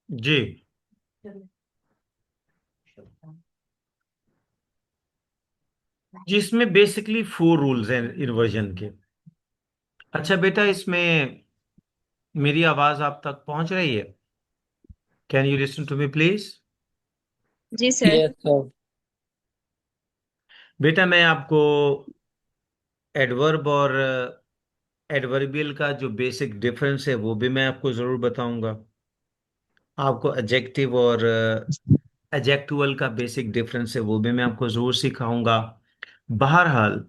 जी, जिसमें basically 4 rules हैं inversion के। अच्छा बेटा, इसमें मेरी आवाज आप तक पहुंच रही है? Can you listen to me please? जी सर। Yes sir. बेटा, मैं आपको एडवर्ब और एडवर्बियल का जो बेसिक डिफरेंस है वो भी मैं आपको जरूर बताऊंगा। आपको एडजेक्टिव और एडजेक्टिवल का बेसिक डिफरेंस है वो भी मैं आपको जरूर सिखाऊंगा। बहरहाल,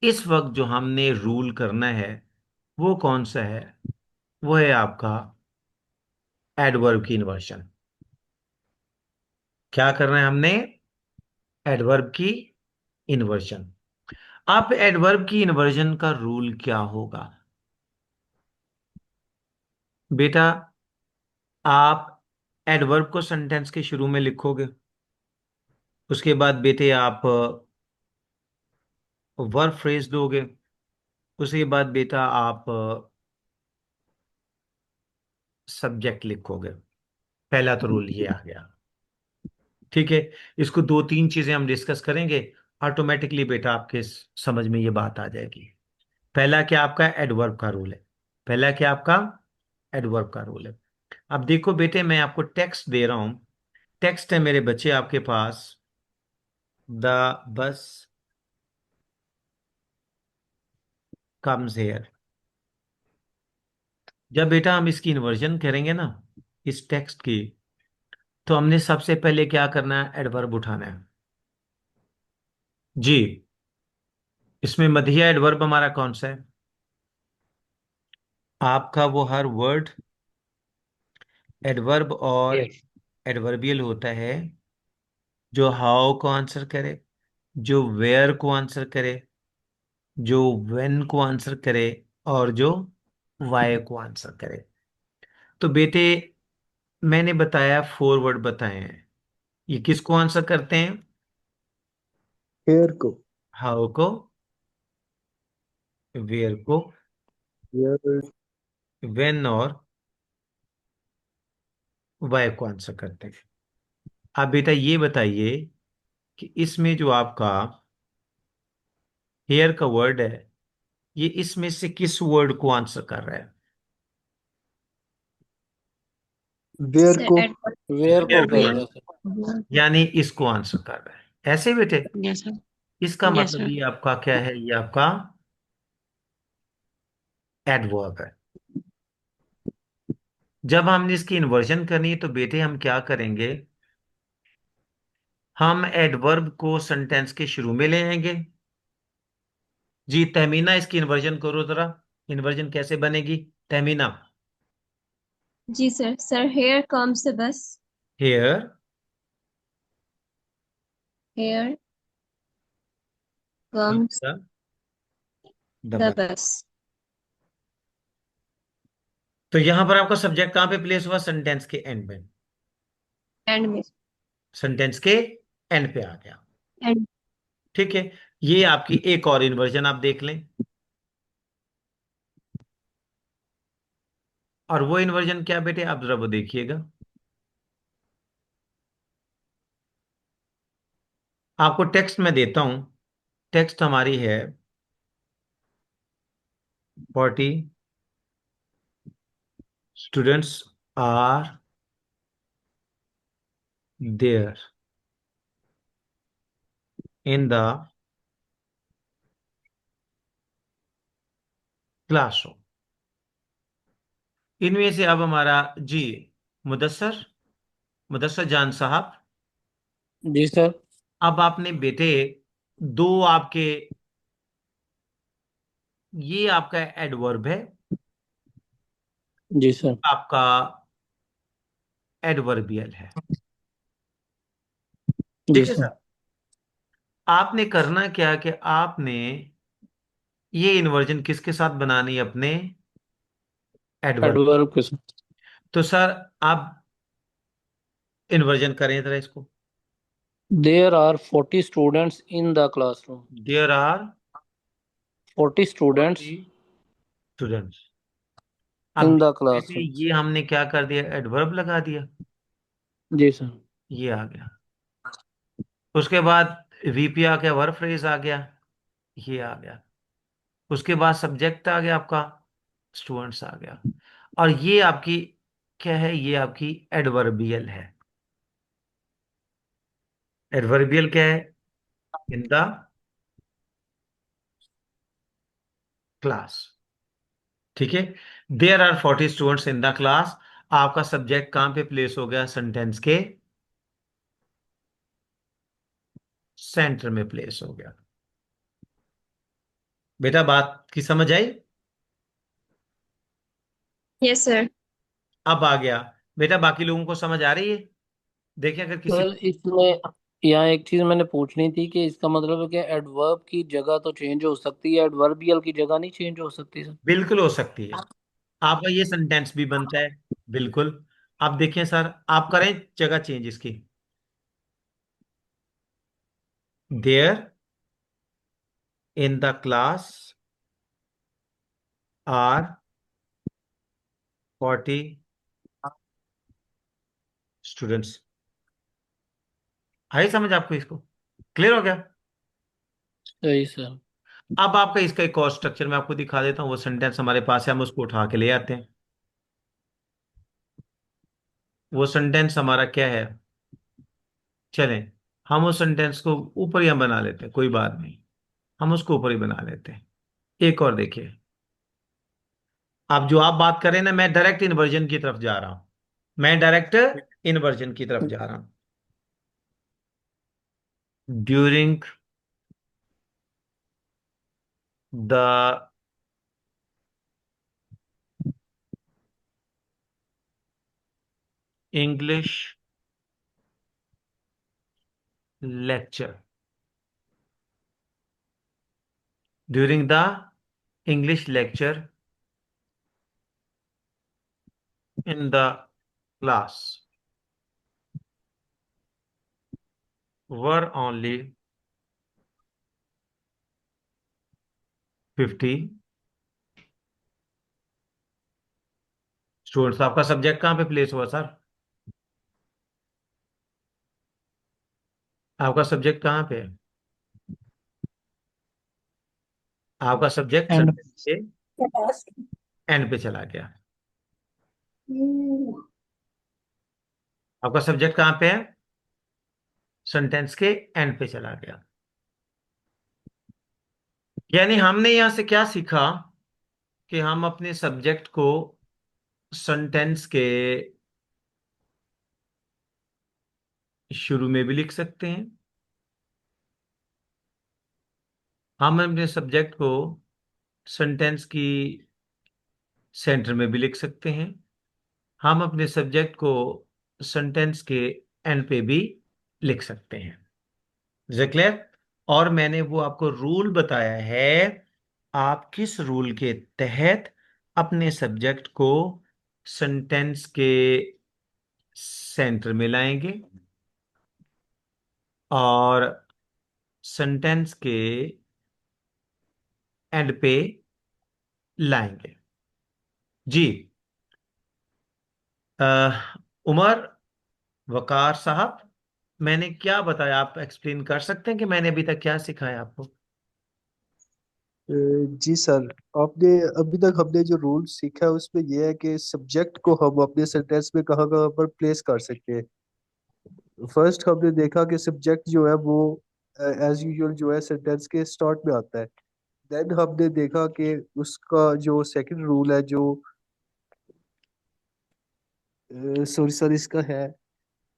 इस वक्त जो हमने रूल करना है वो कौन सा है? वो है आपका एडवर्ब की इन्वर्जन। क्या करना है हमने? एडवर्ब की इन्वर्जन। आप एडवर्ब की इन्वर्जन का रूल क्या होगा? बेटा, आप एडवर्ब को सेंटेंस के शुरू में लिखोगे। उसके बाद बेटे आप वर्ब फ्रेज दोगे। उसके बाद बेटा आप सब्जेक्ट लिखोगे। पहला तो रूल ये आ गया। ठीक है। इसको 2-3 चीजें हम डिस्कस करेंगे। ऑटोमेटिकली बेटा आपके समझ में ये बात आ जाएगी। पहला क्या आपका एडवर्ब का रूल है? पहला क्या आपका एडवर्ब का रूल है? अब देखो बेटे, मैं आपको टेक्स्ट दे रहा हूं। टेक्स्ट है मेरे बच्चे आपके पास। The bus comes here. जब बेटा हम इसकी इन्वर्जन करेंगे ना, इस टेक्स्ट की, तो हमने सबसे पहले क्या करना है? एडवर्ब उठाना है। जी। इसमें मध्य एडवर्ब हमारा कौन सा है? आपका वो हर वर्ड एडवर्ब और यस। एडवर्बियल होता है जो हाउ को आंसर करे, जो वेयर को आंसर करे, जो व्हेन को आंसर करे, और जो वाई को आंसर करे। तो बेटे, मैंने बताया 4 वर्ड बताए हैं। ये किसको आंसर करते हैं? हेयर को। हाउ को, वेयर को, हेयर। व्हेन और वाई को आंसर करते हैं। आप बेटा ये बताइए कि इसमें जो आपका हेयर का वर्ड है, ये इसमें से किस वर्ड को आंसर कर रहा है? वेयर सर को। एडवर्ड। वेयर को वेयर को करेगा आंसर, सर। यानी इसको आंसर कर रहा है। ऐसे बेटे, यस सर। इसका यस मतलब सर। ये आपका क्या है? ये आपका एडवर्ब है। जब हमने इसकी इन्वर्जन करनी है तो बेटे हम क्या करेंगे? हम एडवर्ब को सेंटेंस के शुरू में ले आएंगे। जी तहमीना, इसकी इन्वर्जन करो जरा। इन्वर्जन कैसे बनेगी तहमीना? जी sir. Sir here comes the bus. Here here comes the the bus. Bus. तो यहां पर आपका सब्जेक्ट कहां पे प्लेस हुआ? सेंटेंस के एंड में। एंड में। सेंटेंस के एंड पे आ गया। एंड। ठीक है। ये आपकी एक और इन्वर्जन आप देख लें। और वो इन्वर्जन क्या बेटे? आप जरा वो देखिएगा। आपको टेक्स्ट में देता हूं। टेक्स्ट हमारी है 40 students are there in the classroom. इनमें से अब हमारा जी मुदस्सर मुदस्सर जान साहब, जी सर। अब आपने बेटे दो आपके, ये आपका एडवर्ब है, जी सर। आपका एडवर्बियल है। जी ठीक है सर। सर। आपने करना क्या कि आपने ये इन्वर्जन किसके साथ बनानी है? अपने एडवर्ब। एडवर्ब के साथ। तो सर आप इन्वर्जन करें जरा इसको। There are 40 students in the classroom. There are 40 students 40 students. अब in the बेटे classrooms. ये हमने क्या कर दिया, एडवर्ब लगा दिया, जी सर। ये आ गया। उसके बाद वीपी आ गया, वर्ब फ्रेज आ गया, ये आ गया। उसके बाद सब्जेक्ट आ गया आपका, स्टूडेंट्स आ गया। और ये आपकी क्या है, ये आपकी एडवर्बियल है। एडवर्बियल क्या है, इन द क्लास। ठीक है, there are 40 students in the class. आपका सब्जेक्ट कहां पे प्लेस हो गया, सेंटेंस के सेंटर में प्लेस हो गया। बेटा बात की समझ आई? Yes sir. अब आ गया। बेटा बाकी लोगों को समझ आ रही है? देखिए अगर किसी, सर इसमें यहाँ एक चीज मैंने पूछनी थी कि इसका मतलब है कि एडवर्ब की जगह तो चेंज हो सकती है, एडवर्बियल की जगह नहीं चेंज हो सकती सर? बिल्कुल हो सकती है। आपका ये सेंटेंस भी बनता है, बिल्कुल। आप देखिए सर, आप करें जगह चेंज इसकी। There in the class are 40 students. आई समझ आपको, इसको क्लियर हो गया? सही सर। अब आपका इसका एक और स्ट्रक्चर मैं आपको दिखा देता हूँ। वो सेंटेंस हमारे पास है, हम उसको उठा के ले आते हैं। वो सेंटेंस हमारा क्या है, चलें हम उस सेंटेंस को ऊपर ही हम बना लेते हैं, कोई बात नहीं, हम उसको ऊपर ही बना लेते हैं। एक और देखिए, अब जो आप बात करें ना, मैं डायरेक्ट इन्वर्जन की तरफ जा रहा हूं, मैं डायरेक्ट इन्वर्जन की तरफ जा रहा हूं। During the English lecture, during the English lecture in the class were only 50 students. आपका सब्जेक्ट कहां पे प्लेस हुआ सर? आपका सब्जेक्ट कहां पे है? आपका सब्जेक्ट एंड। सेंटेंस के एंड पे चला गया। आपका सब्जेक्ट कहां पे है, सेंटेंस के एंड पे चला गया। यानी हमने यहां से क्या सीखा कि हम अपने सब्जेक्ट को सेंटेंस के शुरू में भी लिख सकते हैं, हम अपने सब्जेक्ट को सेंटेंस की सेंटर में भी लिख सकते हैं, हम अपने सब्जेक्ट को सेंटेंस के एंड पे भी लिख सकते हैं। Is it clear? और मैंने वो आपको रूल बताया है, आप किस रूल के तहत अपने सब्जेक्ट को सेंटेंस के सेंटर में लाएंगे और सेंटेंस के एंड पे लाएंगे। जी। उमर, वकार साहब, मैंने क्या बताया, आप एक्सप्लेन कर सकते हैं कि मैंने अभी तक क्या सिखाया आपको? जी सर, आपने अभी तक हमने जो रूल सीखा है उसमें यह है कि सब्जेक्ट को हम अपने सेंटेंस में कहाँ कहाँ पर प्लेस कर सकते हैं। फर्स्ट हमने देखा कि सब्जेक्ट जो है वो एज यूजुअल जो है सेंटेंस के स्टार्ट में आता है। देन हमने देखा कि उसका जो सेकंड रूल है जो सॉरी सर इसका है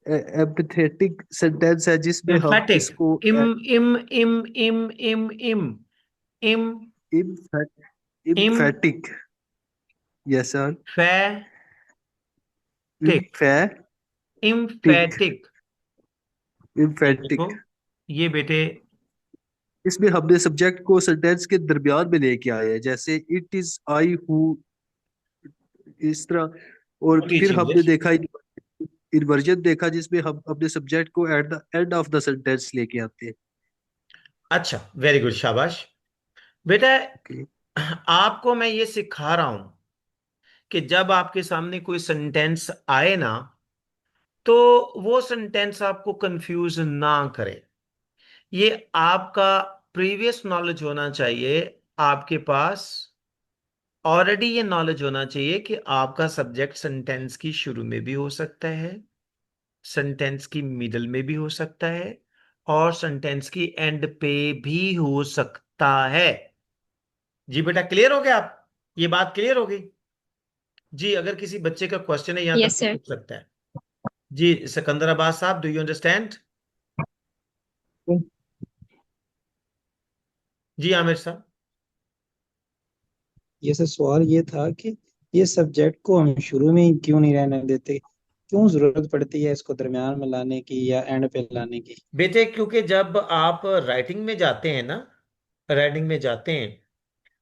एम्पथेटिक सेंटेंस है जिसमें हम एम्फेटिक, इसको इम इम इम इम इम इम इम इम emphatic. Yes sir. फैटिक, emphatic. Emphatic. ये देखो, इम्फेटिक। ये बेटे इसमें हमने सब्जेक्ट को सेंटेंस के दरमियान में लेके आए हैं, जैसे इट इज आई हु, इस तरह। और टीच फिर हमने इंग्लिश। देखा इन्वर्जन देखा जिसमें हम अपने सब्जेक्ट को at the end of the sentence लेके आते हैं। अच्छा, वेरी गुड, शाबाश बेटा। ओके। आपको मैं ये सिखा रहा हूं कि जब आपके सामने कोई सेंटेंस आए ना, तो वो सेंटेंस आपको कंफ्यूज ना करे। ये आपका प्रीवियस नॉलेज होना चाहिए, आपके पास ऑलरेडी ये नॉलेज होना चाहिए कि आपका सब्जेक्ट सेंटेंस की शुरू में भी हो सकता है, सेंटेंस की मिडल में भी हो सकता है, और सेंटेंस की एंड पे भी हो सकता है। जी बेटा, क्लियर हो गया आप? ये बात क्लियर हो गई? जी, अगर किसी बच्चे का क्वेश्चन है यहां तक यस तो सर। पूछ सकता है। जी सिकंदर अब्बास साहब, डू यू अंडरस्टैंड? जी आमिर साहब। ये सर सवाल ये था कि ये सब्जेक्ट को हम शुरू में ही क्यों नहीं रहने देते, क्यों जरूरत पड़ती है इसको दरम्यान में लाने की या एंड पे लाने की? बेटे, क्योंकि जब आप राइटिंग में जाते हैं ना, राइटिंग में जाते हैं,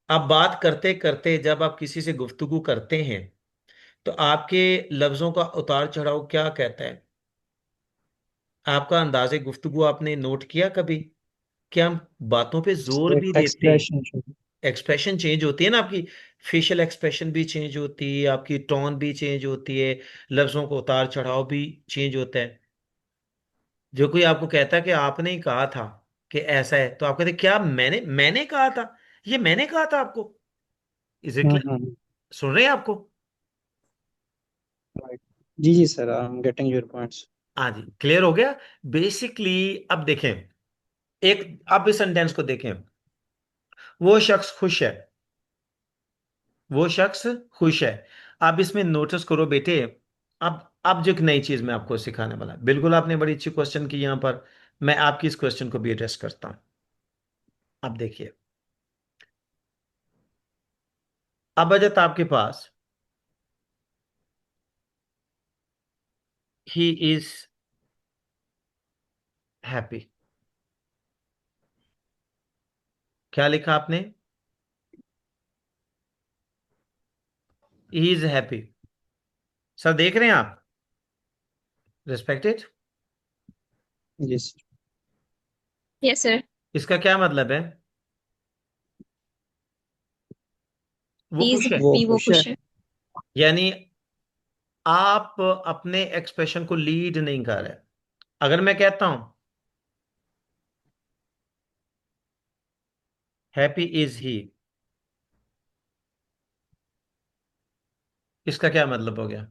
आप बात करते करते जब आप किसी से गुफ्तगू करते हैं, तो आपके लफ्जों का उतार चढ़ाव क्या कहता है? आपका अंदाजे गुफ्तगू आपने नोट किया कभी? कि हम बातों पे जोर भी देते हैं, एक्सप्रेशन। एक्सप्रेशन चेंज होती है ना आपकी, फेशियल एक्सप्रेशन भी चेंज होती है, आपकी टोन भी चेंज होती है, लफ्जों का उतार चढ़ाव भी चेंज होता है। जो कोई आपको कहता है कि आपने ही कहा था कि ऐसा है, तो आप कहते क्या मैंने मैंने कहा था? ये मैंने कहा था आपको? Is it clear? हम्म। सुन रहे हैं आपको? राइट। जी जी sir, I am getting your points. हाँ जी, क्लियर हो गया। बेसिकली अब देखें, एक अब इस सेंटेंस को देखें। वो शख्स खुश है, वो शख्स खुश है। आप इसमें नोटिस करो बेटे। अब जो एक नई चीज मैं आपको सिखाने वाला, बिल्कुल आपने बड़ी अच्छी क्वेश्चन की यहां पर, मैं आपकी इस क्वेश्चन को भी एड्रेस करता हूं। अब देखिए, अब आ जाता आपके पास, ही इज हैप्पी। क्या लिखा आपने? He is happy. सर देख रहे हैं आप? रिस्पेक्टेड। जी सर। Yes sir. इसका क्या मतलब है? वो ही इज खुश है। वो हैप्पी, वो खुश है। खुश है। यानी आप अपने एक्सप्रेशन को लीड नहीं कर रहे। अगर मैं कहता हूं हैप्पी इज ही, इसका क्या मतलब हो गया?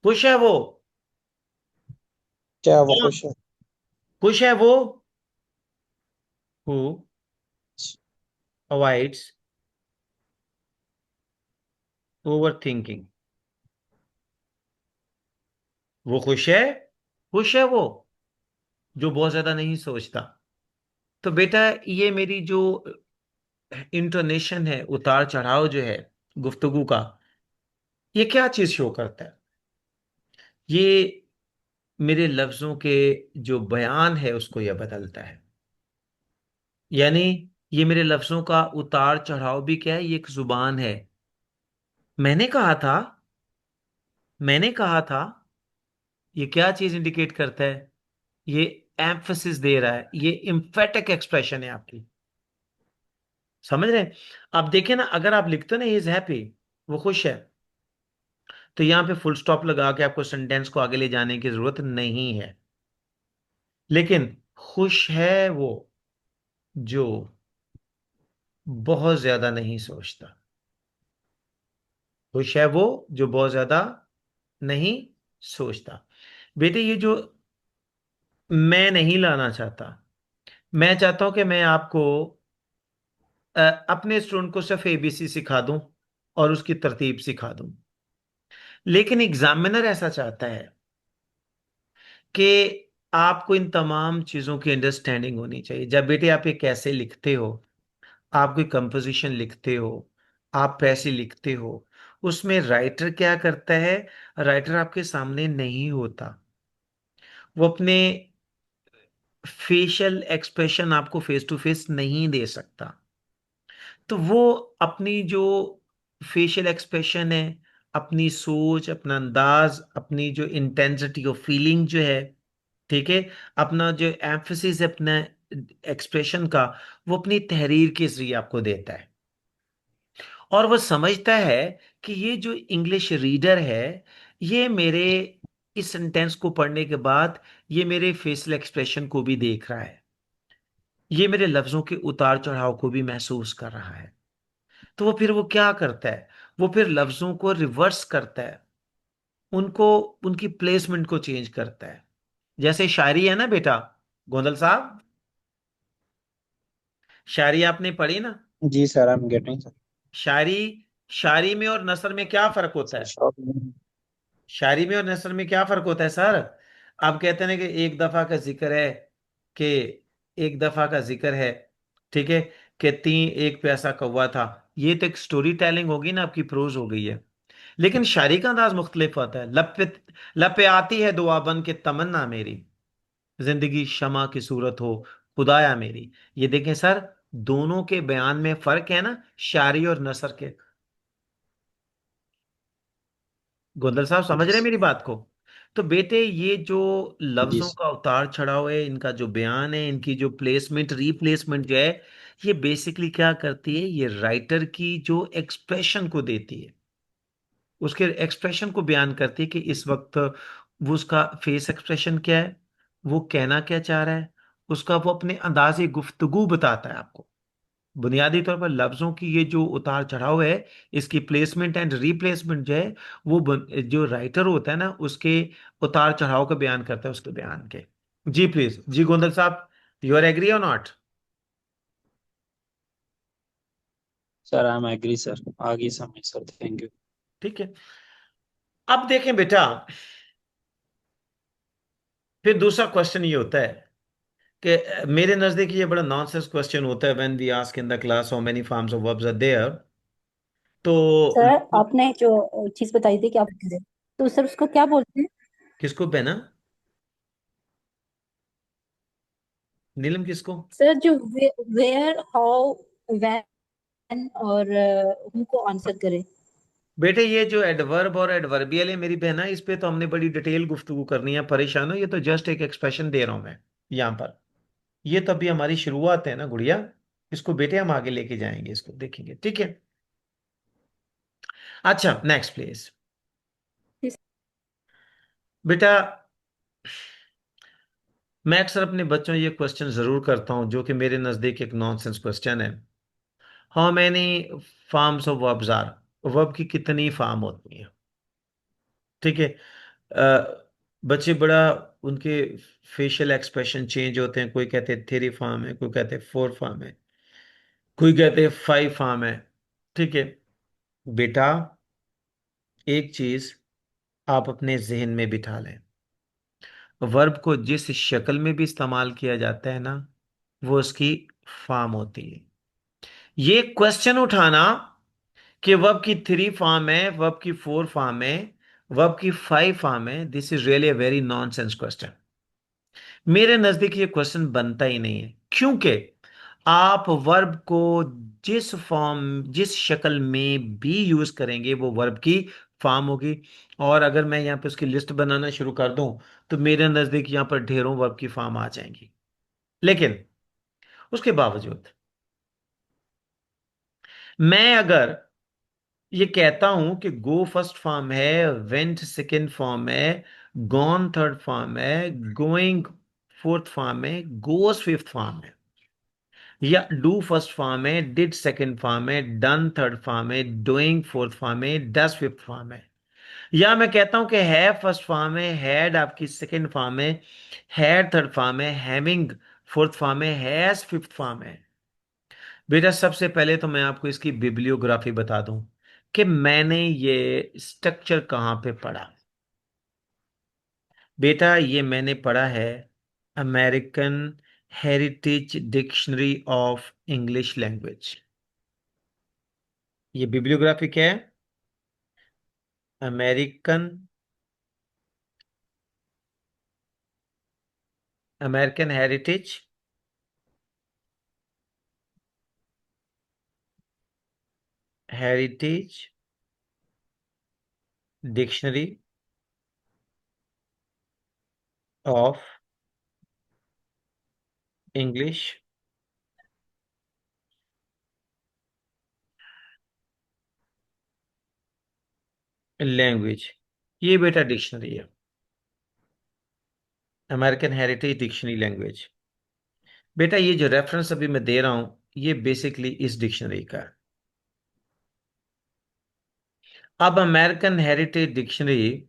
खुश है वो। क्या वो क्या? खुश है? खुश है वो हु अवॉइड्स ओवर थिंकिंग। वो खुश है, खुश है वो जो बहुत ज्यादा नहीं सोचता। तो बेटा, ये मेरी जो इंटोनेशन है, उतार चढ़ाव जो है गुफ्तगू का, ये क्या चीज शो करता है? ये मेरे लफ्जों के जो बयान है उसको यह बदलता है। यानी ये मेरे लफ्जों का उतार चढ़ाव भी क्या है, ये एक जुबान है। मैंने कहा था, मैंने कहा था, ये क्या चीज इंडिकेट करता है? ये एम्फसिस दे रहा है, ये इम्फेटिक एक्सप्रेशन है आपकी। समझ रहे हैं? आप देखें ना, अगर आप लिखते हो ना, ही इज हैप्पी, वो खुश है, तो यहां पे फुल स्टॉप लगा के आपको सेंटेंस को आगे ले जाने की जरूरत नहीं है। लेकिन खुश है वो जो बहुत ज्यादा नहीं सोचता। खुश है वो जो बहुत ज्यादा नहीं सोचता। बेटे, ये जो मैं नहीं लाना चाहता, मैं चाहता हूं कि मैं आपको अपने स्टूडेंट को सिर्फ एबीसी सिखा दूं और उसकी तरतीब सिखा दूं। लेकिन एग्जामिनर ऐसा चाहता है कि आपको इन तमाम चीजों की अंडरस्टैंडिंग होनी चाहिए। जब बेटे आप ये कैसे लिखते हो, आप कोई कंपोजिशन लिखते हो, आप पैसे लिखते हो, उसमें राइटर क्या करता है? राइटर आपके सामने नहीं होता, वो अपने फेशियल एक्सप्रेशन आपको फेस टू फेस नहीं दे सकता। तो वो अपनी जो फेशियल एक्सप्रेशन है, अपनी सोच, अपना अंदाज, अपनी जो इंटेंसिटी ऑफ फीलिंग जो है, ठीक है, अपना जो एम्फसिस है अपना एक्सप्रेशन का, वो अपनी तहरीर के जरिए आपको देता है। और वो समझता है कि ये जो इंग्लिश रीडर है, ये मेरे इस सेंटेंस को पढ़ने के बाद ये मेरे फेशियल एक्सप्रेशन को भी देख रहा है, ये मेरे लफ्जों के उतार चढ़ाव को भी महसूस कर रहा है। तो वो फिर वो क्या करता है, वो फिर लफ्जों को रिवर्स करता है, उनको, उनकी प्लेसमेंट को चेंज करता है। जैसे शायरी है ना बेटा, गोंदल साहब, शायरी आपने पढ़ी ना? जी sir, I am getting sir. शायरी, शायरी में और नसर में क्या फर्क होता सर है? शॉप। शायरी में और नसर में क्या फर्क होता है सर? आप कहते हैं ना कि एक दफा का जिक्र है, कि एक दफा का जिक्र है, ठीक है, कि तीन एक प्यासा कौवा था। ये तो एक स्टोरी टेलिंग होगी ना, आपकी प्रोज हो गई है। लेकिन शायरी का अंदाज मुख्तलिफ होता है। लब पे आती है दुआ बन के तमन्ना मेरी, जिंदगी शमा की सूरत हो खुदाया मेरी। ये देखें सर, दोनों के बयान में फर्क है ना, शायरी और नसर के। गोंदल साहब समझ जी रहे हैं सर। मेरी बात को? तो बेटे, ये जो जी लफ्जों सर। का उतार चढ़ाव है, इनका जो बयान है, इनकी जो प्लेसमेंट रिप्लेसमेंट जो है, ये बेसिकली क्या करती है, ये राइटर की जो एक्सप्रेशन को देती है, उसके एक्सप्रेशन को बयान करती है कि इस वक्त वो, उसका फेस एक्सप्रेशन क्या है, वो कहना क्या चाह रहा है, उसका वो अपने अंदाजे गुफ्तगू बताता है आपको। बुनियादी तौर पर लफ्जों की ये जो उतार चढ़ाव है, इसकी प्लेसमेंट एंड रिप्लेसमेंट जो है, वो जो राइटर होता है ना, उसके उतार चढ़ाव का बयान करता है, उसके बयान के। जी प्लीज, जी गोंदल साहब, you are agree or not? Sir I am agree sir, आगे समझ सर, थैंक यू। ठीक है। अब देखें बेटा, फिर दूसरा क्वेश्चन ये होता है कि मेरे नजदीक ये बड़ा नॉनसेंस क्वेश्चन होता है, when we ask in the class how many forms of verbs are there. तो सर आपने जो चीज बताई थी कि आप करें, तो सर उसको क्या बोलते हैं? किसको पहना, नीलम किसको? सर जो वेयर, हाउ, व्हेन और हु को आंसर करे। बेटे, ये जो एडवर्ब और एडवर्बियल है मेरी बहना, इस पे तो हमने बड़ी डिटेल गुफ्तगू करनी है, परेशान हो, ये तो जस्ट एक एक्सप्रेशन दे रहा हूं मैं यहां पर। ये तो अभी हमारी शुरुआत है ना गुड़िया, इसको बेटे हम आगे लेके जाएंगे, इसको देखेंगे, ठीक है? अच्छा, नेक्स्ट प्लीज। बेटा, मैं अक्सर अपने बच्चों ये क्वेश्चन जरूर करता हूं, जो कि मेरे नजदीक एक नॉनसेंस क्वेश्चन है। How many forms of verbs are, verb की कितनी फॉर्म होती है, ठीक है? बच्चे बड़ा, उनके फेशियल एक्सप्रेशन चेंज होते हैं, कोई कहते हैं थ्री फॉर्म है, कोई कहते हैं फोर फॉर्म है, कोई कहते हैं फाइव फॉर्म है, ठीक है? बेटा, एक चीज आप अपने जहन में बिठा लें, वर्ब को जिस शक्ल में भी इस्तेमाल किया जाता है ना, वो उसकी फॉर्म होती है। ये क्वेश्चन उठाना कि वर्ब की थ्री फॉर्म है, वर्ब की फोर फॉर्म है, वर्ब की फाइव फॉर्म है, this is really a very nonsense question. मेरे नजदीक ये क्वेश्चन बनता ही नहीं है, क्योंकि आप वर्ब को जिस फॉर्म, जिस शक्ल में भी यूज करेंगे, वो वर्ब की फॉर्म होगी। और अगर मैं यहाँ पे उसकी लिस्ट बनाना शुरू कर दूं, तो मेरे नजदीक यहाँ पर ढेरों वर्ब की फॉर्म आ जाएंगी। लेकिन उसके बावजूद मैं अगर ये कहता हूं कि गो फर्स्ट फॉर्म है, वेंट सेकंड फॉर्म है, गॉन थर्ड फॉर्म है, गोइंग फोर्थ फॉर्म है, गोस फिफ्थ फॉर्म है, या डू फर्स्ट फॉर्म है, डिड सेकंड फॉर्म है, डन थर्ड फॉर्म है, डूइंग फोर्थ फॉर्म है, डज फिफ्थ फॉर्म है, या मैं कहता हूं कि है फर्स्ट फॉर्म है, हैड आपकी सेकंड फॉर्म है, हैड थर्ड फॉर्म है, हैविंग फोर्थ फॉर्म है, हैज फिफ्थ फॉर्म है। बेटा, सबसे पहले तो मैं आपको इसकी बिब्लियोग्राफी बता दूं कि मैंने ये स्ट्रक्चर कहां पे पढ़ा। बेटा, ये मैंने पढ़ा है American heritage dictionary of English language. ये बिब्लियोग्राफी क्या है? American, American heritage heritage dictionary of English language, ये बेटा डिक्शनरी है, अमेरिकन हेरिटेज डिक्शनरी लैंग्वेज। बेटा ये जो रेफरेंस अभी मैं दे रहा हूं, ये बेसिकली इस डिक्शनरी का है। अब American heritage dictionary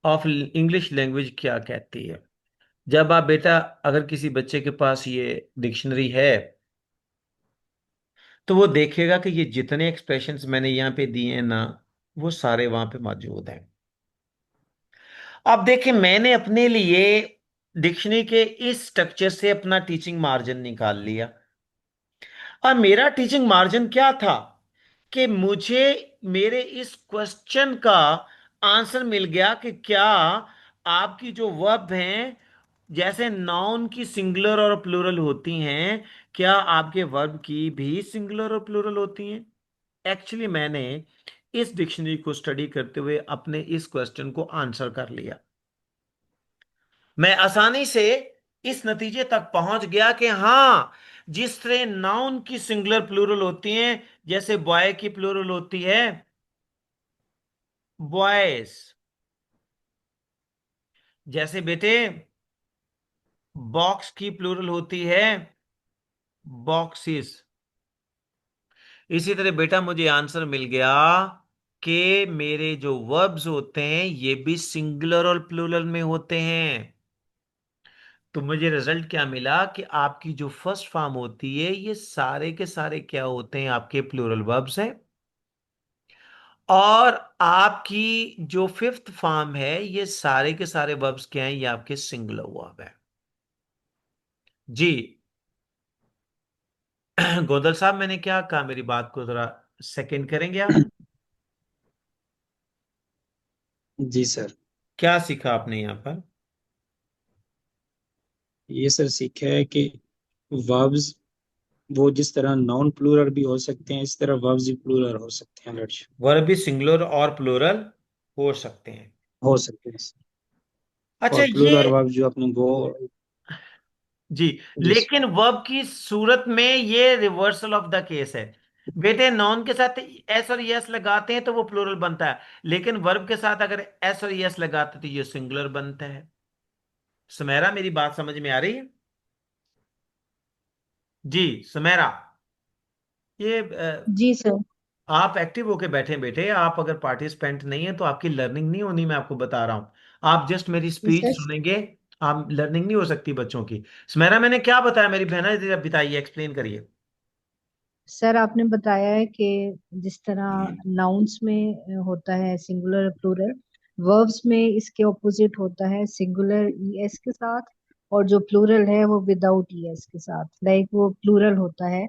of English language क्या कहती है? जब आप बेटा, अगर किसी बच्चे के पास ये डिक्शनरी है, तो वो देखेगा कि ये जितने एक्सप्रेशंस मैंने यहाँ पे दिए हैं ना, वो सारे वहां पे मौजूद हैं। अब देखिए, मैंने अपने लिए डिक्शनरी के इस स्ट्रक्चर से अपना टीचिंग मार्जिन निकाल लिया। और मेरा टीचिंग मार्जिन क्या था कि मुझे मेरे इस क्वेश्चन का आंसर मिल गया कि क्या आपकी जो वर्ब हैं, जैसे नाउन की सिंगुलर और प्लूरल होती हैं, क्या आपके वर्ब की भी सिंगुलर और प्लूरल होती हैं? एक्चुअली मैंने इस डिक्शनरी को स्टडी करते हुए अपने इस क्वेश्चन को आंसर कर लिया। मैं आसानी से इस नतीजे तक पहुंच गया कि हाँ, जिस तरह नाउन की सिंगुलर प्लूरल होती हैं, जैसे बॉय की प्लूरल होती है बॉयज, जैसे बेटे बॉक्स की प्लूरल होती है बॉक्सेस, इसी तरह बेटा मुझे आंसर मिल गया कि मेरे जो वर्ब्स होते हैं ये भी सिंगुलर और प्लूरल में होते हैं। तो मुझे रिजल्ट क्या मिला कि आपकी जो फर्स्ट फॉर्म होती है, ये सारे के सारे क्या होते हैं? आपके प्लूरल वर्ब्स हैं। और आपकी जो फिफ्थ फॉर्म है, ये सारे के सारे वर्ब्स क्या हैं? ये आपके सिंगुलर वर्ब है। जी। गोदल साहब, मैंने क्या कहा? मेरी बात को जरा सेकंड करेंगे आप? जी सर। क्या सीखा आपने यहां पर? ये सर सीखा है कि वर्ब्स वो जिस तरह नाउन प्लूरल भी हो सकते हैं, इस तरह वर्ब्स भी प्लूरल हो सकते हैं लर्ज। वर्ब भी सिंगुलर और प्लूरल हो सकते हैं। हो सकते हैं सर। अच्छा और ये, प्लूरल वर्ब जो आपने गो। जी, जी सर। लेकिन वर्ब की सूरत में ये रिवर्सल ऑफ द केस है। बेटे नॉन के साथ एस और यस लगाते हैं तो वो प्लूरल बनता है, लेकिन वर्ब के साथ अगर एस और यस लगाते तो ये सिंगुलर बनता है। सुमेरा, मेरी बात समझ में आ रही है? जी सुमेरा, ये जी सर। आप एक्टिव होके बैठे बेटे, आप अगर पार्टिसिपेंट नहीं है तो आपकी लर्निंग नहीं होनी, मैं आपको बता रहा हूं। आप जस्ट मेरी स्पीच सर सुनेंगे, आप लर्निंग नहीं हो सकती बच्चों की। सुमेरा, मैंने क्या बताया मेरी बहना? जरा बताइए, एक्सप्लेन करिए। सर आपने बताया है कि जिस तरह नाउन्स में होता है सिंगुलर प्लूरल, वर्ब्स में इसके ऑपोजिट होता है सिंगुलर ईएस के साथ, और जो प्लूरल है वो विदाउट ईएस के साथ, लाइक वो प्लूरल होता है।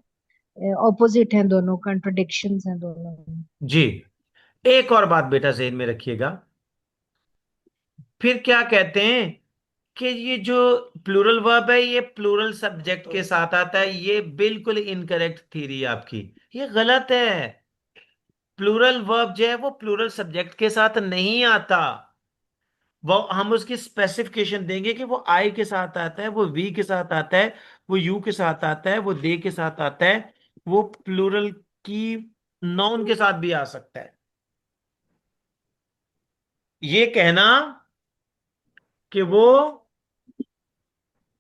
ऑपोजिट हैं दोनों, कंट्रोडिक्शंस हैं दोनों में। जी, एक और बात बेटा जहन में रखिएगा। फिर क्या कहते हैं कि ये जो प्लूरल वर्ब है, ये प्लूरल सब्जेक्ट के साथ आता है। ये बिल्कुल इनकरेक्ट थ्योरी है आपकी, ये गलत है। प्लूरल वर्ब जो है वो प्लूरल सब्जेक्ट के साथ नहीं आता। वो हम उसकी स्पेसिफिकेशन देंगे कि वो आई के साथ आता है, वो वी के साथ आता है, वो यू के साथ आता है, वो दे के साथ आता है, वो प्लूरल की नाउन के साथ भी आ सकता है। ये कहना कि वो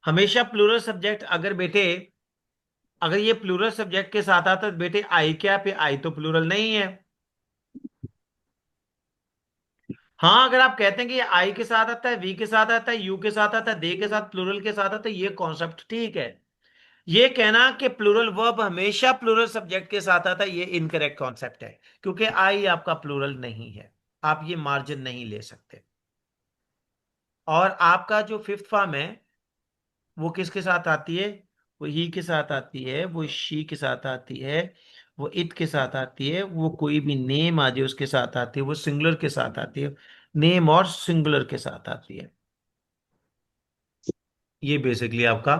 हमेशा प्लूरल सब्जेक्ट, अगर बेटे, अगर ये प्लूरल सब्जेक्ट के साथ आता तो बेटे आई क्या पे? आई तो प्लूरल नहीं है। हाँ, अगर आप कहते हैं कि ये आई के साथ आता है, वी के साथ आता है, यू के साथ आता है, दे के साथ, प्लूरल के साथ आता है, ये कॉन्सेप्ट ठीक है। ये कहना कि प्लूरल वर्ब हमेशा प्लूरल सब्जेक्ट के साथ आता है, ये इनकरेक्ट कॉन्सेप्ट है, क्योंकि आई आपका प्लूरल नहीं है। आप ये मार्जिन नहीं ले सकते। और आपका जो फिफ्थ फॉर्म है, वो किसके साथ आती है? वो ही के साथ आती है, वो शी के साथ आती है, वो इट के साथ आती है, वो कोई भी नेम आ जाए उसके साथ आती है, वो सिंगुलर के साथ आती है, नेम और सिंगुलर के साथ आती है। ये बेसिकली आपका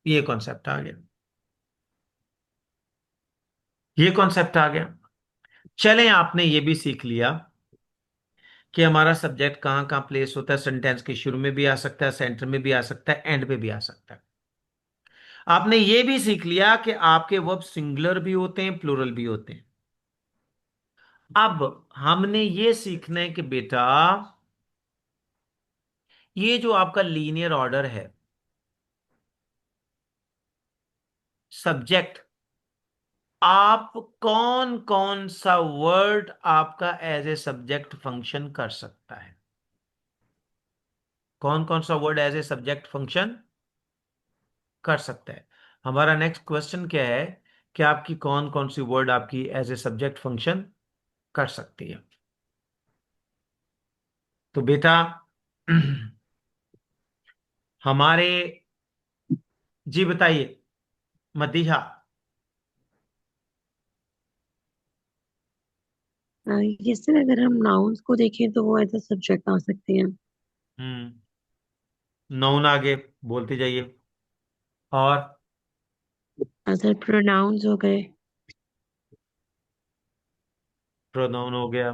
ये कॉन्सेप्ट आ गया। ये कॉन्सेप्ट आ गया। चलें, आपने ये भी सीख लिया कि हमारा सब्जेक्ट कहाँ कहाँ प्लेस होता है। सेंटेंस के शुरू में भी आ सकता है, सेंटर में भी आ सकता है, एंड पे भी आ सकता है। आपने ये भी सीख लिया कि आपके वर्ब सिंगुलर भी होते हैं, प्लूरल भी होते हैं। अब हमने ये सीखना है कि बेटा ये जो आपका लीनियर ऑर्डर है, सब्जेक्ट, आप कौन कौन सा वर्ड आपका एज ए सब्जेक्ट फंक्शन कर सकता है, कौन कौन सा word as a subject function कर सकता है। हमारा नेक्स्ट क्वेश्चन क्या है कि आपकी कौन कौन सी वर्ड आपकी एज ए सब्जेक्ट फंक्शन कर सकती है। तो बेटा हमारे, जी बताइए मदीहा। ये सर अगर हम नाउन्स को देखें तो वो एज अ सब्जेक्ट आ सकते हैं। हम्म, नाउन आगे बोलते जाइए। और सर प्रोनाउंस हो गए। प्रोनाउन हो गया।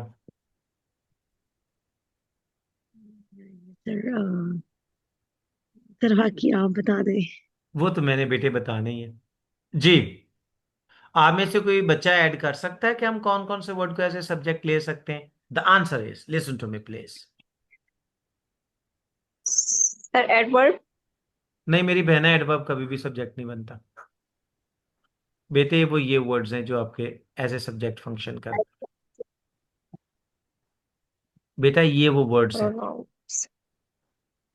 सर सर बाकी आप बता दें। वो तो मैंने बेटे बताने ही है। जी, आप में से कोई बच्चा ऐड कर सकता है कि हम कौन कौन से वर्ड को ऐसे सब्जेक्ट ले सकते हैं। The answer is, listen to me please. Sir adverb. नहीं, मेरी बहना, एडवर्ब कभी भी सब्जेक्ट नहीं बनता बेटे। वो ये वर्ड्स हैं जो आपके एज ए सब्जेक्ट फंक्शन कर, बेटा ये वो वर्ड्स हैं। प्रोनाउंस।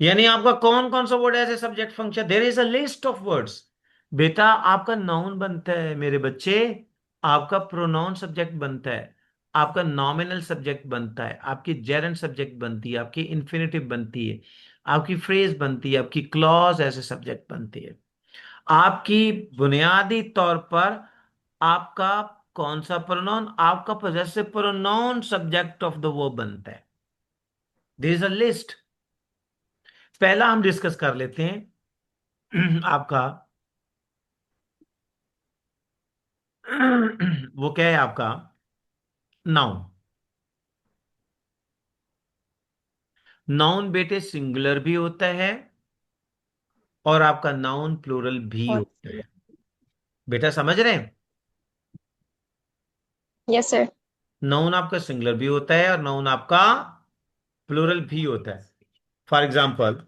यानी आपका कौन कौन सा word as a subject function, there is a list of words. बेटा आपका नाउन बनता है मेरे बच्चे, आपका प्रोनाउन सब्जेक्ट बनता है, आपका नॉमिनल सब्जेक्ट बनता है, आपकी जेरंड सब्जेक्ट बनती है, आपकी इन्फिनेटिव बनती है, आपकी फ्रेज बनती है, आपकी क्लॉज ऐसे सब्जेक्ट बनती है। आपकी बुनियादी तौर पर आपका कौन सा प्रोनाउन, आपका possessive pronoun subject of the verb बनता है। There is a list. पहला हम डिस्कस कर लेते हैं आपका वो क्या है आपका नाउन। नाउन बेटे सिंगुलर भी होता है और आपका नाउन प्लूरल भी और होता है। बेटा समझ रहे हैं, यस सर। नाउन आपका सिंगुलर भी होता है और नाउन आपका प्लूरल भी होता है। For example,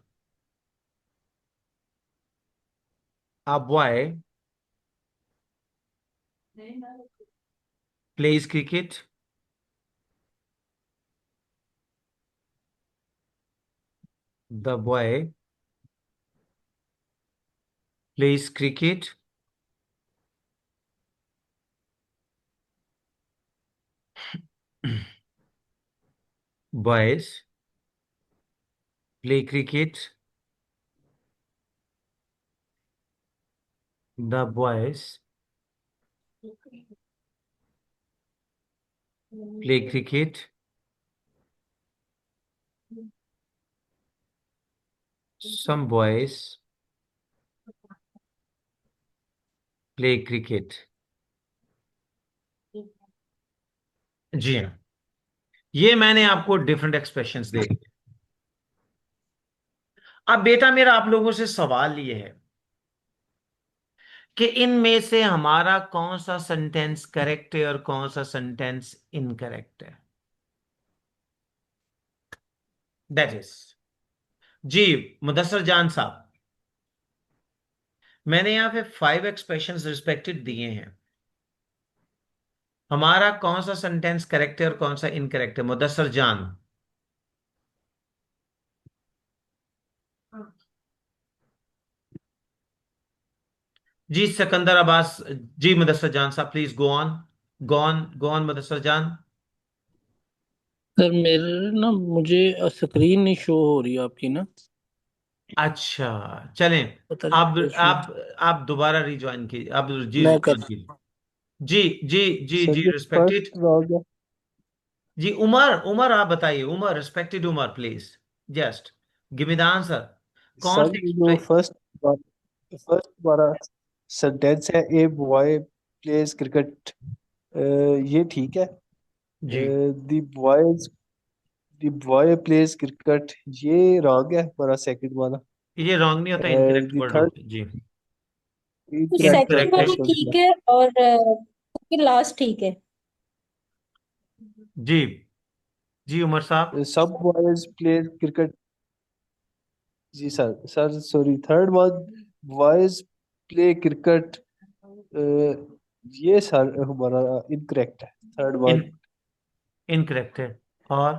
a boy plays cricket, the boy plays cricket, boys play cricket, the boys play cricket, some boys play cricket। जी हाँ, ये मैंने आपको डिफरेंट एक्सप्रेशंस दे दिए। अब बेटा मेरा आप लोगों से सवाल ये है कि इनमें से हमारा कौन सा सेंटेंस करेक्ट है और कौन सा सेंटेंस इनकरेक्ट है। दैट इज, जी मुदस्सर जान साहब, मैंने यहां पे 5 एक्सप्रेशंस रिस्पेक्टेड दिए हैं। हमारा कौन सा सेंटेंस करेक्ट है और कौन सा इनकरेक्ट है, मुदस्सर जान। जी सिकंदर अब्बास। जी मुदस्सर जान साहब please go on, go on, go on Mudassar जान। सर मेरे ना मुझे स्क्रीन नहीं शो हो रही है आपकी ना। अच्छा, चलें। पता नहीं अब क्या इशू है। आप दोबारा रिज्वाइन कीजिए, आप जी मैं कर रिज्वाइन कीजिए। जी जी जी सर जी ये फर्स्ट रिस्पेक्टेड। रॉन्ग है। जी उमर, उमर आप बताइए, Umar, respected Umar please, just give me the answer. कौन सर सी ये जो explain- फर्स्ट हमारा सेंटेंस है, ए बॉय प्लेज क्रिकेट, ये ठीक है। जी the boys the boy plays cricket, ये रॉन्ग है हमारा सेकंड वाला। ये रॉन्ग नहीं होता, इनकरेक्ट दी वर्ड थर्ड होता है जी। तो इनकरेक्ट है सेकंड इनकरेक्ट है। वाली फर्स्ट ठीक वाला। है और फिर लास्ट ठीक है। जी जी उमर साहब। सब बॉयज प्ले क्रिकेट। जी sir, sir sorry, third one, boys play cricket. ये सर हमारा इनकरेक्ट है, थर्ड इन वन। इनकरेक्ट है। और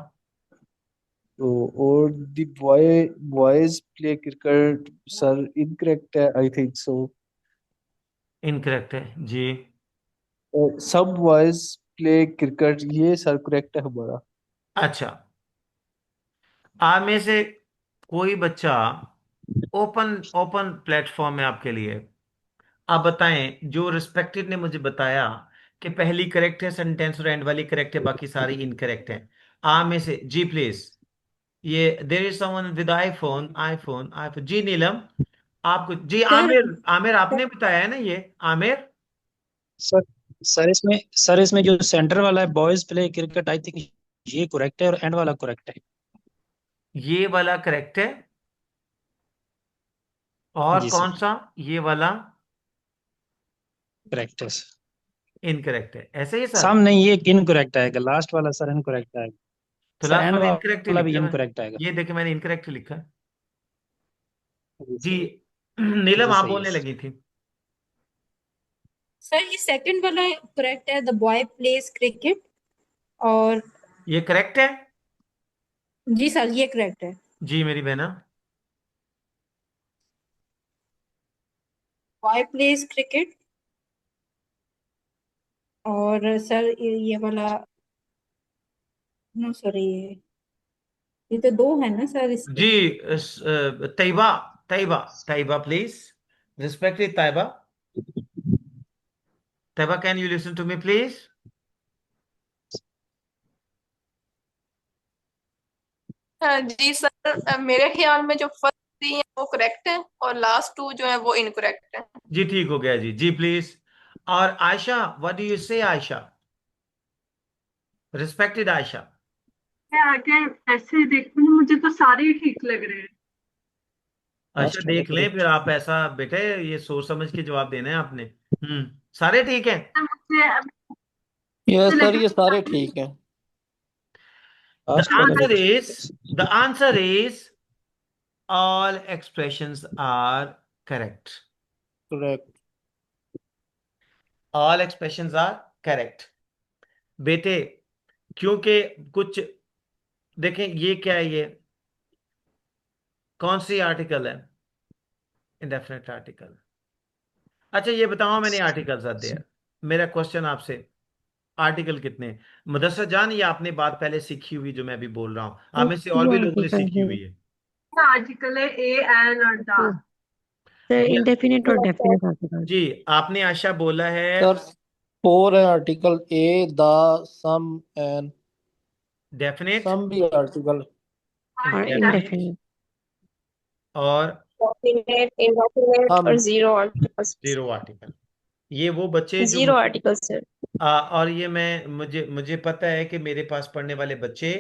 तो और the boys play cricket, sir incorrect है, आई थिंक सो। इनकरेक्ट है जी। सब बॉयज प्ले क्रिकेट, ये सर करेक्ट है हमारा। अच्छा, आप में से कोई बच्चा, ओपन ओपन प्लेटफॉर्म है आपके लिए, आप बताएं। जो रिस्पेक्टेड ने मुझे बताया कि पहली करेक्ट है सेंटेंस और एंड वाली करेक्ट है, बाकी सारी इनकरेक्ट है। आप में से जी प्लीज। ये there is someone with iPhone iPhone iPhone. जी नीलम, आपको जी। सर आमिर, आमिर आपने बताया है ना ये? आमिर, सर सर इसमें जो सेंटर वाला है boys play cricket, I think ये करेक्ट है और एंड वाला करेक्ट है। ये वाला करेक्ट है और जी कौन सर, सा? ये वाला करेक्ट है। इनकरेक्ट है, ऐसे ही सर? सम नहीं, ये इनकरेक्ट आएगा, लास्ट वाला सर इनकरेक्ट आएगा। तो सर लास्ट एंड वाला इनकरेक्ट ही वाला भी लिखा है मैंने। इनकरेक्ट आएगा। ये देखे मैंने इनकरेक्ट लिखा है। जी जी। सर। नीलम जी आप सही है बोलने सर। लगी थी। सर ये सेकंड वाला करेक्ट है, द बॉय प्लेज क्रिकेट। और ये करेक्ट है। जी सर ये करेक्ट है। जी मेरी बहना। Boy plays cricket. और सर ये वाला, नो सॉरी, ये तो दो है ना सर इसके। जी Tayyaba, Tayyaba, Tayyaba please, respected Tayyaba. Tayyaba, can you listen to me please? जी सर, मेरे ख्याल में जो फर्स्ट थ्री है वो करेक्ट है और लास्ट टू जो है वो इनकरेक्ट है। जी ठीक हो गया जी। जी प्लीज। और आयशा, व्हाट डू यू से आयशा? रिस्पेक्टेड आयशा। मैं आगे ऐसे देखूं, मुझे तो सारे ही ठीक लग रहे हैं। अच्छा लास्ट वाला देख लें फिर। करेक्ट। आप ऐसा बेटे, ये सोच समझ के जवाब देना है आपने। सारे ठीक है। मुझे यस मुझे सर, लगा ये सारे कि ठीक हैं। द लास्ट वाला भी आंसर इज, ठीक the answer is all expressions are correct. Correct. All expressions are correct बेटे। क्योंकि कुछ देखें, ये क्या है? ये कौन सी आर्टिकल है? Indefinite article. अच्छा ये बताओ, मैंने आर्टिकल्स आते है। हैं। मेरा क्वेश्चन आपसे, आर्टिकल कितने हैं? मुदस्सर जान, ये आपने बात पहले सीखी हुई जो मैं अभी बोल रहा हूं, आप में से और टू भी लोगों ने आर्टिकल सीखी है हुई है। आर्टिकल है ए एन और द। सर, जी। इंडेफिनिट और डेफिनेट आर्टिकल। जी आपने आशा बोला है सर 4 है article, a, the, some and definite, some भी आर्टिकल। और इंडेफिनिट इंडेफिनिट। और डेफिनेट, इंडेफिनेट हम और जीरो आर्टिकल्स। Zero article. ये वो बच्चे जो जीरो आर्टिकल सर। और ये मैं मुझे मुझे पता है कि मेरे पास पढ़ने वाले बच्चे,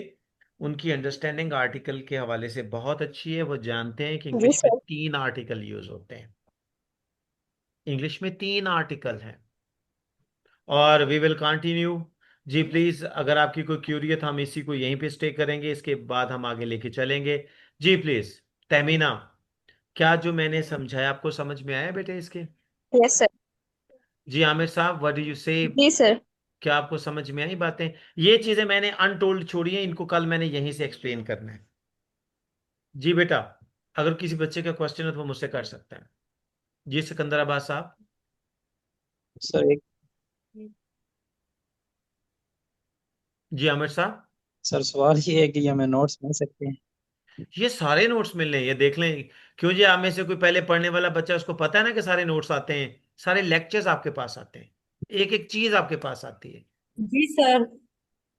उनकी अंडरस्टैंडिंग आर्टिकल के हवाले से बहुत अच्छी है। वो जानते हैं कि जी इंग्लिश में सर। 3 आर्टिकल यूज होते हैं। इंग्लिश में 3 आर्टिकल हैं। और वी विल कंटिन्यू। जी प्लीज, अगर आपकी कोई क्यूरी है तो हम इसी को यहीं पे स्टे करेंगे, इसके बाद हम आगे लेके चलेंगे। जी प्लीज। तहमीना, क्या जो मैंने समझाया आपको समझ में आया बेटे इसके? Yes sir. जी आमिर साहब, व्हाट डू यू से? जी सर। क्या आपको समझ में आई बातें? ये चीजें मैंने अनटोल्ड छोड़ी हैं, इनको कल मैंने यहीं से एक्सप्लेन करना है। जी बेटा, अगर किसी बच्चे का क्वेश्चन है तो वो मुझसे कर सकता है। जी सिकंदराबाद साहब। सर एक, जी आमिर साहब। सर सवाल ये है कि हमें नोट्स मिल सकते हैं? ये सारे नोट्स मिल रहे हैं, ये देख लें। क्यों जी, आप में से कोई पहले पढ़ने वाला बच्चा, उसको पता है ना कि सारे नोट्स आते हैं, सारे लेक्चर्स आपके पास आते हैं, एक एक चीज आपके पास आती है। जी सर।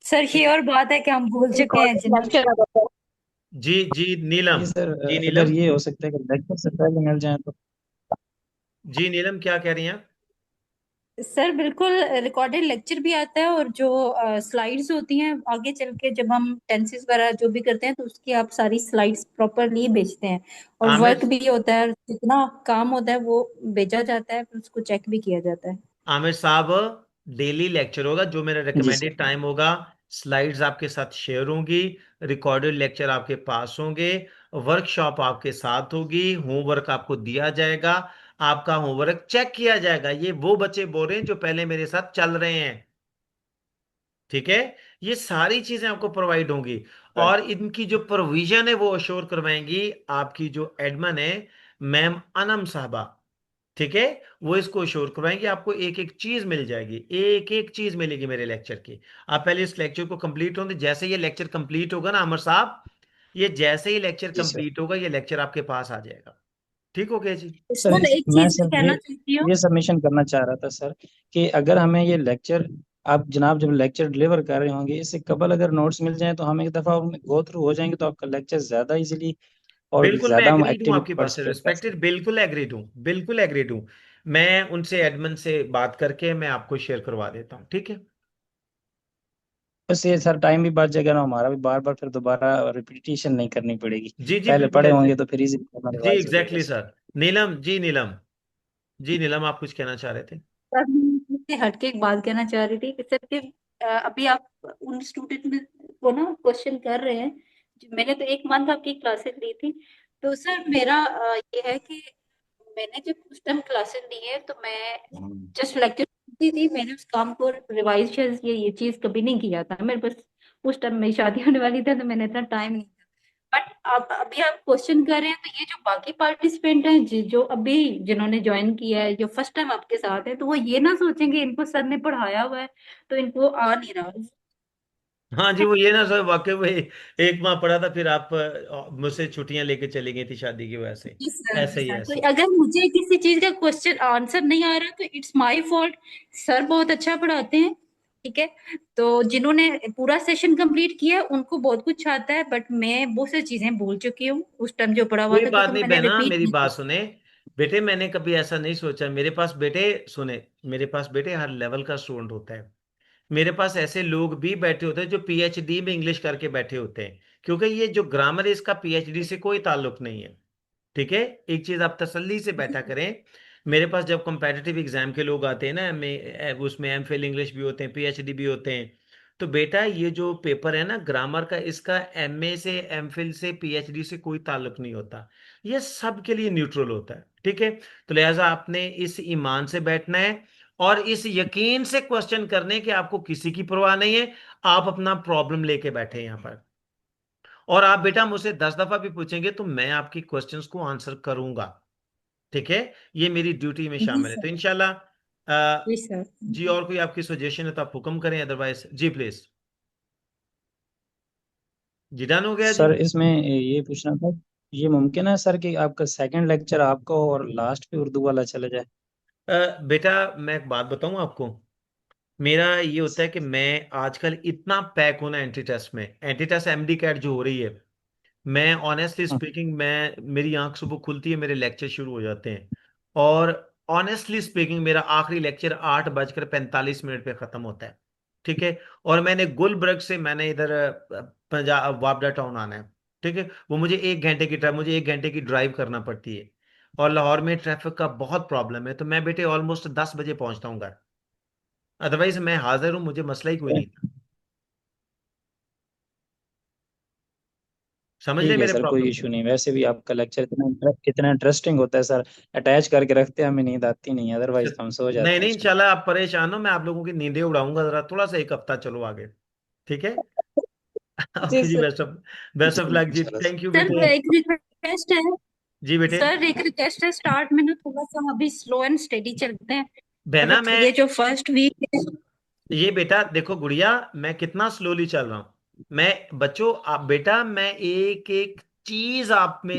सर ये और बात है कि हम भूल चुके हैं जनरल। लेक्चर आ जाता है। जी जी नीलम। जी सर, जी अगर नीलम। ये हो सकता है कि लेक्चर से पहले मिल जाए तो। जी नीलम क्या कह रही हैं आप? सर बिल्कुल रिकॉर्डेड लेक्चर भी आता है, और जो स्लाइड्स होती हैं आगे चल के जब हम टेंसेस वगैरह जो भी करते हैं तो उसकी आप सारी स्लाइड्स प्रॉपरली भेजते हैं, और आमिर वर्क भी होता है, जितना काम होता है वो भेजा जाता है, फिर उसको चेक भी किया जाता है। आमिर साहब, डेली लेक्चर होगा, जो मेरा जी रिकमेंडेड सर। टाइम होगा। स्लाइड्स आपके साथ शेयर होंगी, रिकॉर्डेड लेक्चर आपके पास होंगे, वर्कशॉप आपके साथ होगी, होमवर्क आपको दिया जाएगा, आपका होमवर्क चेक किया जाएगा। ये वो बच्चे बोल रहे हैं जो पहले मेरे साथ चल रहे हैं। ठीक है, ये सारी चीजें आपको प्रोवाइड होंगी, और इनकी जो प्रोविजन है वो अश्योर करवाएंगी आपकी जो एडमन है, मैम अनम साहबा। ठीक है, वो इसको अश्योर करवाएंगे, आपको एक एक चीज मिल जाएगी, एक एक चीज मिलेगी मेरे लेक्चर की। आप पहले इस लेक्चर को कंप्लीट होने, जैसे ये लेक्चर कंप्लीट होगा ना अमर साहब, ये जैसे ही लेक्चर जी सर। कंप्लीट होगा ये लेक्चर आपके पास आ जाएगा। ठीक हो गया जी? सर सर एक मैं चीज मैं सर कहना चाहती हूँ। ये सबमिशन करना चाह रहा था सर, कि अगर हमें ये लेक्चर, आप जनाब जब लेक्चर डिलीवर कर रहे होंगे इससे कबल अगर नोट्स मिल जाए तो हम एक दफ़ा गो थ्रू हो जाएंगे तो आपका लेक्चर ज़्यादा इजीली और बिल्कुल, मैं ज़्यादा हम एग्रीड हूँ एक्टिवली आपकी बात से, पार्टिसिपेट कर रिस्पेक्टेड, सकते हैं। बिल्कुल एग्रीड हूँ, बिल्कुल एग्रीड हूँ। मैं उनसे एडमिन से बात करके मैं आपको शेयर करवा देता हूँ, ठीक है? बस ये सर टाइम भी बच जाएगा ना हमारा भी, बार बार फिर दोबारा रिपीटिशन नहीं करनी पड़ेगी। जी जी, पहले बिल्कुल पढ़े ऐसे। होंगे तो फिर इजी जी रिवाइज हो जाएगा exactly sir. Sir. Neelam ji, Neelam ji, नीलम आप कुछ कहना चाह रहे थे? सर मैं इससे हटके एक बात कहना चाह रही थी कि सर कि अभी आप उन स्टूडेंट में को ना क्वेश्चन कर रहे हैं, मैंने तो एक मंथ आपकी क्लासेस ली थी, तो सर मेरा ये है कि मैंने जब उस टाइम क्लासेस ली है तो मैं जस्ट लेक्चर सुनती थी, मैंने उस काम को रिवाइज ये चीज कभी नहीं किया था मेरे पास। उस टाइम मेरी शादी होने वाली थी तो मैंने इतना टाइम नहीं। बट अब अभी आप क्वेश्चन कर रहे हैं तो ये जो बाकी पार्टिसिपेंट हैं जो अभी जिन्होंने ज्वाइन किया है, जो फर्स्ट टाइम आपके साथ है, तो वो ये ना सोचेंगे इनको सर ने पढ़ाया हुआ है तो इनको आ नहीं रहा। हाँ जी, वो ये ना सर, वाकई में एक माह पढ़ा था, फिर आप मुझसे छुट्टियां लेके चली गई थी शादी की वजह से। जी सर, ऐसे जी ही सर, तो ऐसे। अगर मुझे किसी चीज का क्वेश्चन आंसर नहीं आ रहा तो इट्स माय फॉल्ट। सर बहुत अच्छा पढ़ाते हैं, ठीक है, तो जिन्होंने पूरा सेशन कंप्लीट किया है उनको बहुत कुछ आता है, बट मैं बहुत सी चीजें भूल चुकी हूँ उस टाइम जो पढ़ा हुआ कोई था, बात तो नहीं मैंने बहना, रिपीट मेरी नहीं बात किया। सुने। बेटे, मैंने कभी ऐसा नहीं सोचा, मेरे पास बेटे सुने, मेरे पास बेटे हर लेवल का स्टूडेंट होता है। मेरे पास ऐसे लोग भी बैठे होते हैं जो पीएचडी में इंग्लिश करके बैठे होते हैं, क्योंकि ये जो ग्रामर है इसका पीएचडी से कोई ताल्लुक नहीं है। ठीक है, एक चीज आप तसल्ली से बैठा करें। मेरे पास जब कंपेटिटिव एग्जाम के लोग आते हैं ना, उसमें एम फिल इंग्लिश भी होते हैं, पीएचडी भी होते हैं। तो बेटा, ये जो पेपर है ना ग्रामर का, इसका एमए से, एम फिल से, पीएचडी से कोई ताल्लुक नहीं होता। ये सबके लिए न्यूट्रल होता है, ठीक है? तो लिहाजा आपने इस ईमान से बैठना है, और इस यकीन से क्वेश्चन करने कि आपको किसी की परवाह नहीं है। आप अपना प्रॉब्लम लेके बैठे हैं यहाँ पर, और आप बेटा मुझसे 10 दफा भी पूछेंगे तो मैं आपकी क्वेश्चंस को आंसर करूंगा। ठीक है, ये मेरी ड्यूटी में जी शामिल है, तो सर, इंशाल्लाह। जी सर। जी, और कोई आपकी सजेशन है तो आप हुक्म करें, अदरवाइज जी प्लीज। जी, डन हो गया जी। सर इसमें ये पूछना था, ये मुमकिन है सर कि आपका सेकंड लेक्चर आपका हो और लास्ट पे उर्दू वाला चला जाए? बेटा, मैं एक बात बताऊं आपको। मेरा ये होता है कि मैं आजकल इतना पैक होना एंटी टेस्ट में, एंटी टेस्ट एमडी कैट जो हो रही है, मैं ऑनेस्टली हाँ। स्पीकिंग, मैं मेरी आंख सुबह खुलती है, मेरे लेक्चर शुरू हो जाते हैं। और ऑनेस्टली स्पीकिंग मेरा आखिरी लेक्चर 8:45 पे खत्म होता है। ठीक है, और मैंने गुलबर्ग से मैंने इधर पंजाब वापडा टाउन आना है। ठीक है, वो मुझे 1 घंटे की ड्राइव करना पड़ती है, और लाहौर में ट्रैफिक का बहुत प्रॉब्लम है, तो मैं बेटे ऑलमोस्ट 10 बजे पहुंचता हूँ घर। अदरवाइज मैं हाजिर हूँ, मुझे मसला ही कोई नहीं था। समझ रहे ठीक है मेरे सर, कोई प्रॉब्लम इशू को? नहीं, वैसे भी आपका लेक्चर इतना इंटरेस्टिंग होता है सर, अटैच करके रखते हैं, हमें नींद आती नहीं है, अदरवाइज हम सो नहीं जाते हैं नहीं, उस टाइम। इंशाल्लाह आप परेशान हो, मैं आप लोगों की नींदें उड़ाऊंगा, जरा थोड़ा सा एक हफ्ता चलो आगे। ठीक है। जी ओके जी, सर। बेस्ट ऑफ लक जी, इंशाल्लाह थैंक यू सर बेटे। एक रिक्वेस्ट है। जी बेटे। सर एक रिक्वेस्ट है, स्टार्ट में ना थोड़ा सा अभी स्लो एंड स्टेडी चलते हैं, बहना, मतलब मैं ये जो फर्स्ट वीक है। ये बेटा देखो गुड़िया, मैं कितना स्लोली चल रहा हूं। मैं बच्चों, आप बेटा, मैं एक एक चीज आप में